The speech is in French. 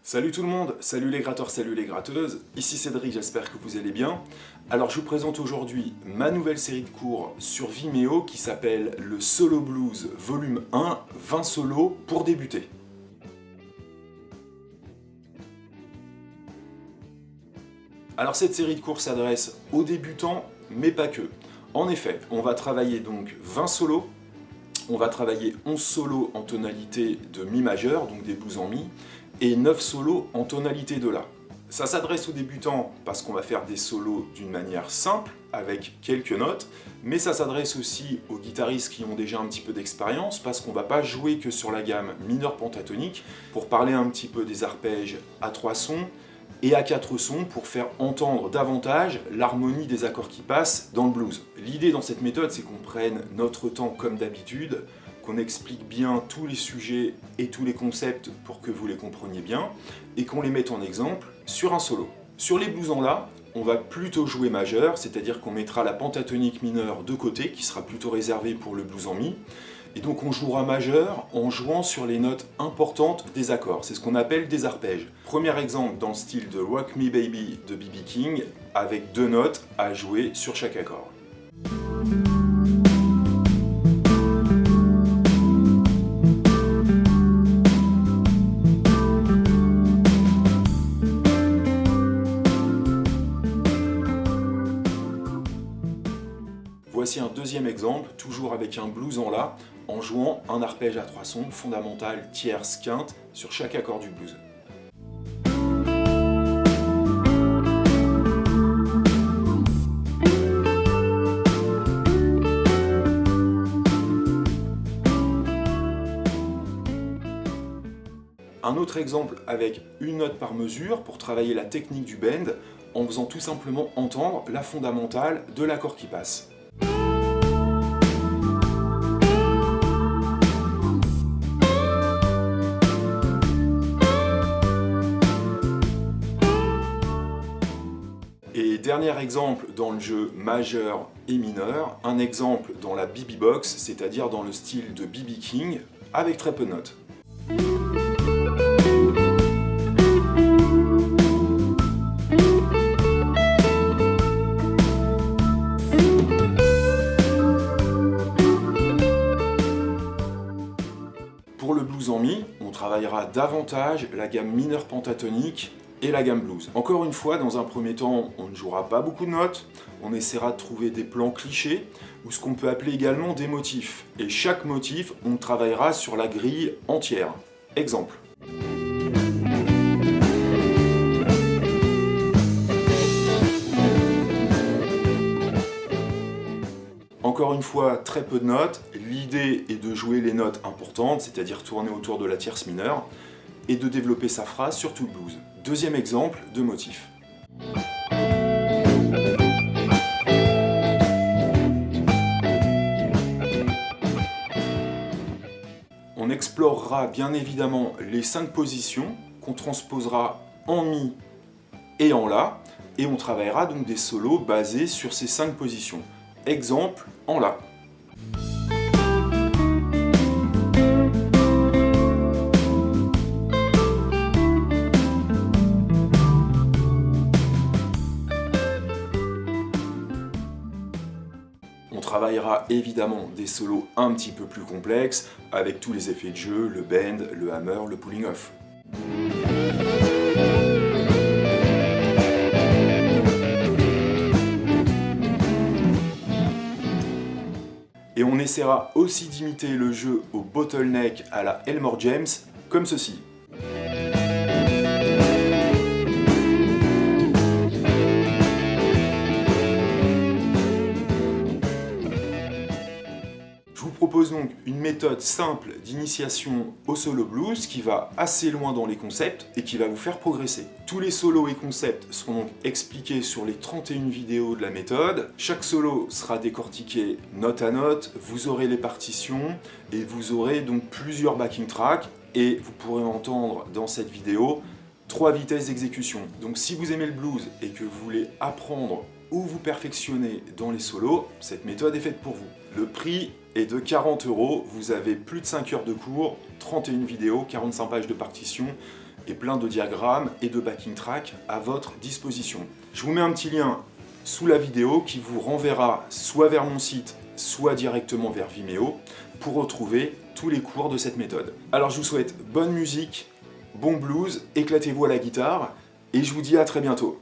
Salut tout le monde, salut les gratteurs, salut les gratteuses, ici Cédric, j'espère que vous allez bien. Alors je vous présente aujourd'hui ma nouvelle série de cours sur Vimeo qui s'appelle le Solo Blues Volume 1, 20 solos pour débuter. Alors cette série de cours s'adresse aux débutants, mais pas que. En effet, on va travailler donc 20 solos, on va travailler 11 solos en tonalité de Mi majeur, donc des blues en Mi, et 9 solos en tonalité de La. Ça s'adresse aux débutants parce qu'on va faire des solos d'une manière simple, avec quelques notes, mais ça s'adresse aussi aux guitaristes qui ont déjà un petit peu d'expérience, parce qu'on ne va pas jouer que sur la gamme mineur pentatonique, pour parler un petit peu des arpèges à 3 sons, et à 4 sons pour faire entendre davantage l'harmonie des accords qui passent dans le blues. L'idée dans cette méthode, c'est qu'on prenne notre temps comme d'habitude, qu'on explique bien tous les sujets et tous les concepts pour que vous les compreniez bien, et qu'on les mette en exemple sur un solo. Sur les blues en La, on va plutôt jouer majeur, c'est-à-dire qu'on mettra la pentatonique mineure de côté, qui sera plutôt réservée pour le blues en Mi, et donc on jouera majeur en jouant sur les notes importantes des accords. C'est ce qu'on appelle des arpèges. Premier exemple dans le style de Rock Me Baby de B.B. King, avec 2 notes à jouer sur chaque accord. Voici un deuxième exemple, toujours avec un blues en La, en jouant un arpège à 3 sons, fondamental, tierce, quinte, sur chaque accord du blues. Un autre exemple avec une note par mesure pour travailler la technique du bend, en faisant tout simplement entendre la fondamentale de l'accord qui passe. Et dernier exemple dans le jeu majeur et mineur, un exemple dans la BB Box, c'est-à-dire dans le style de B.B. King, avec très peu de notes. Pour le blues en Mi, on travaillera davantage la gamme mineure pentatonique et la gamme blues. Encore une fois, dans un premier temps, on ne jouera pas beaucoup de notes, on essaiera de trouver des plans clichés, ou ce qu'on peut appeler également des motifs. Et chaque motif, on travaillera sur la grille entière. Exemple. Encore une fois, très peu de notes. L'idée est de jouer les notes importantes, c'est-à-dire tourner autour de la tierce mineure, et de développer sa phrase sur tout le blues. Deuxième exemple de motif. On explorera bien évidemment les 5 positions qu'on transposera en Mi et en La, et on travaillera donc des solos basés sur ces 5 positions. Exemple en La. On travaillera évidemment des solos un petit peu plus complexes, avec tous les effets de jeu, le bend, le hammer, le pulling off. Et on essaiera aussi d'imiter le jeu au bottleneck à la Elmore James, comme ceci. Je vous propose donc une méthode simple d'initiation au solo blues qui va assez loin dans les concepts et qui va vous faire progresser. Tous les solos et concepts seront donc expliqués sur les 31 vidéos de la méthode. Chaque solo sera décortiqué note à note, vous aurez les partitions et vous aurez donc plusieurs backing tracks et vous pourrez entendre dans cette vidéo 3 vitesses d'exécution. Donc si vous aimez le blues et que vous voulez apprendre ou vous perfectionnez dans les solos, cette méthode est faite pour vous. Le prix est de 40 €, vous avez plus de 5 heures de cours, 31 vidéos, 45 pages de partition et plein de diagrammes et de backing track à votre disposition. Je vous mets un petit lien sous la vidéo qui vous renverra soit vers mon site, soit directement vers Vimeo pour retrouver tous les cours de cette méthode. Alors je vous souhaite bonne musique, bon blues, éclatez-vous à la guitare et je vous dis à très bientôt.